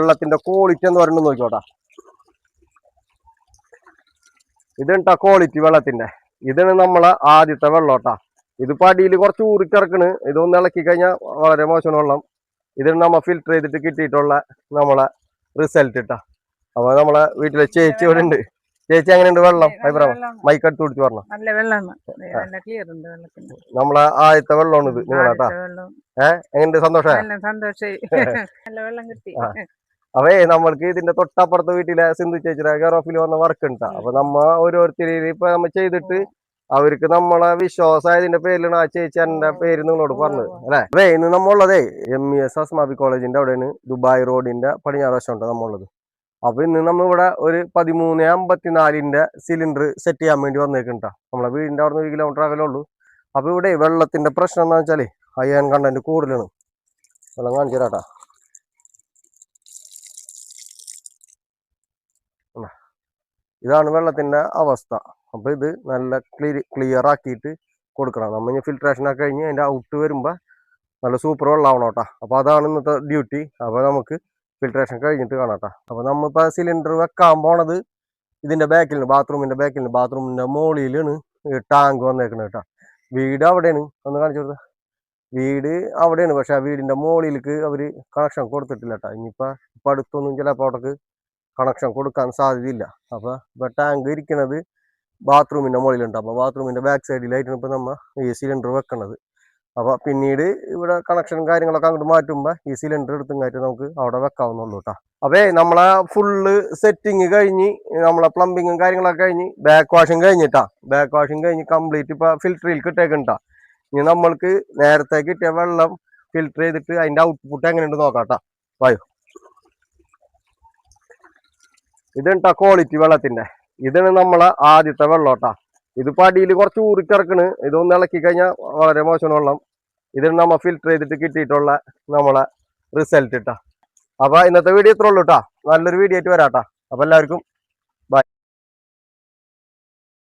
വെള്ളത്തിന്റെ ക്വാളിറ്റി എന്ന് പറയുന്നത് നോക്കിക്കോട്ടാ. ഇതുണ്ടാ ക്വാളിറ്റി വെള്ളത്തിന്റെ. ഇതാണ് നമ്മളെ ആദ്യത്തെ വെള്ളോട്ടാ. ഇതിപ്പോ അടിയിൽ കുറച്ച് ഊറിക്കിറക്കണ്. ഇതൊന്ന് ഇളക്കി കഴിഞ്ഞാൽ വളരെ മോശമാണ് വെള്ളം. ഇതിന് നമ്മ ഫിൽറ്റർ ചെയ്തിട്ട് കിട്ടിയിട്ടുള്ള നമ്മളെ റിസൾട്ട് ഇട്ടാ. അപ്പൊ നമ്മളെ വീട്ടിലെ ചേച്ചി ഇവിടെ ഉണ്ട്. ചേച്ചി എങ്ങനെയുണ്ട് വെള്ളം? അഭിപ്രായം മൈക്ക് അടുത്ത് പിടിച്ച് പറഞ്ഞു. നമ്മളെ ആദ്യത്തെ വെള്ളമാണ് ഇത് നിങ്ങളാട്ടാ. എങ്ങനെയുണ്ട്? സന്തോഷമായി. അവേ നമ്മൾക്ക് ഇതിന്റെ തൊട്ടപ്പുറത്തെ വീട്ടിലെ സിന്ധു ചേച്ചിയുടെ കെയർ ഓഫിൽ വന്ന വർക്ക് ഉണ്ടാ. അപ്പൊ നമ്മ ഓരോരുത്തരും ഇപ്പൊ നമ്മ ചെയ്തിട്ട് അവർക്ക് നമ്മളെ വിശ്വാസമായതിന്റെ പേരിലാണ് ആ ചേച്ചി എന്റെ പേര് നിങ്ങളോട് പറഞ്ഞത് അല്ലെ. അതെ, ഇന്ന് നമ്മളുള്ളതേ MES അസ്മാബി കോളേജിന്റെ അവിടെയാണ്, ദുബായ് റോഡിന്റെ പടിഞ്ഞാറ് വശമുണ്ട് നമ്മളുള്ളത്. അപ്പൊ ഇന്ന് നമ്മ ഇവിടെ ഒരു 1354 സിലിണ്ടർ സെറ്റ് ചെയ്യാൻ വേണ്ടി വന്നേക്കുണ്ടാ. നമ്മളെ വീടിന്റെ അവിടെ നിന്ന് 1 കിലോമീറ്റർ അകലുള്ളൂ. അപ്പൊ ഇവിടെ വെള്ളത്തിന്റെ പ്രശ്നം എന്താ വെച്ചാല് അയൺ കണ്ടന്റ് കൂടുതലാണ്. വെള്ളം കാണിച്ചു തരാട്ടാ. ഇതാണ് വെള്ളത്തിന്റെ അവസ്ഥ. അപ്പൊ ഇത് നല്ല ക്ലിയർ ആക്കിയിട്ട് കൊടുക്കണം. നമ്മ ഇനി ഫിൽട്രേഷൻ ഒക്കെ കഴിഞ്ഞ് അതിന്റെ ഔട്ട് വരുമ്പോ നല്ല സൂപ്പർ വെള്ളമാവണം കേട്ടാ. അപ്പൊ അതാണ് ഇന്നത്തെ ഡ്യൂട്ടി. അപ്പൊ നമുക്ക് ഫിൽട്രേഷൻ കഴിഞ്ഞിട്ട് കാണാട്ടാ. അപ്പൊ നമ്മളിപ്പോ സിലിണ്ടർ വെക്കാൻ പോണത് ഇതിന്റെ ബാക്കിലാണ്, ബാത്റൂമിന്റെ മുകളിലാണ് ടാങ്ക് വന്നേക്കുന്നത് കേട്ടാ. വീട് അവിടെയാണ്, ഒന്ന് കാണിച്ചു കൊടുത്ത. വീട് അവിടെയാണ്, പക്ഷെ ആ വീടിന്റെ മുകളിലേക്ക് അവര് കണക്ഷൻ കൊടുത്തിട്ടില്ല കേട്ടാ. ഇപ്പൊ അടുത്തൊന്നും ചിലപ്പോ അവിടേക്ക് കണക്ഷൻ കൊടുക്കാൻ സാധ്യതയില്ല. അപ്പൊ ഇപ്പൊ ടാങ്ക് ഇരിക്കുന്നത് ബാത്റൂമിന്റെ മുകളിലുണ്ട്. അപ്പൊ ബാത്റൂമിന്റെ ബാക്ക് സൈഡിലായിട്ടാണ് ഇപ്പൊ നമ്മ ഈ സിലിണ്ടർ വെക്കണത്. അപ്പൊ പിന്നീട് ഇവിടെ കണക്ഷനും കാര്യങ്ങളൊക്കെ അങ്ങോട്ട് മാറ്റുമ്പോ ഈ സിലിണ്ടർ എടുത്തുങ്ങായിട്ട് നമുക്ക് അവിടെ വെക്കാവുന്നുള്ളൂ കേട്ടോ. അപ്പേ നമ്മളെ ഫുള്ള് സെറ്റിങ് കഴിഞ്ഞ് നമ്മളെ പ്ലംബിങ്ങും കാര്യങ്ങളൊക്കെ കഴിഞ്ഞ് ബാക്ക് വാഷിങ് കഴിഞ്ഞിട്ടാ. ബാക്ക് വാഷിങ് കഴിഞ്ഞ് കംപ്ലീറ്റ് ഇപ്പൊ ഫിൽറ്ററിൽ കിട്ടേക്കുണ്ടാ. ഇനി നമ്മൾക്ക് നേരത്തെ കിട്ടിയ വെള്ളം ഫിൽറ്റർ ചെയ്തിട്ട് അതിന്റെ ഔട്ട്പുട്ട് എങ്ങനെയുണ്ട് നോക്കാട്ടാ. വായു. ഇതുണ്ടാ ക്വാളിറ്റി വെള്ളത്തിന്റെ. ഇതാണ് നമ്മളെ ആദ്യത്തെ വെള്ളോട്ടാ. ഇതിപ്പോ അടിയിൽ കുറച്ച് ഊറിക്കിറക്കണ്. ഇതൊന്ന് ഇളക്കി കഴിഞ്ഞാൽ വളരെ മോശമാണ് വെള്ളം. ഇതിന് നമ്മ ഫിൽറ്റർ ചെയ്തിട്ട് കിട്ടിയിട്ടുള്ള നമ്മളെ റിസൾട്ട് ഇട്ടാ. അപ്പൊ ഇന്നത്തെ വീഡിയോ ഇത്ര ഉള്ളൂ കേട്ടാ. നല്ലൊരു വീഡിയോ ആയിട്ട് വരാട്ടാ. അപ്പൊ എല്ലാവർക്കും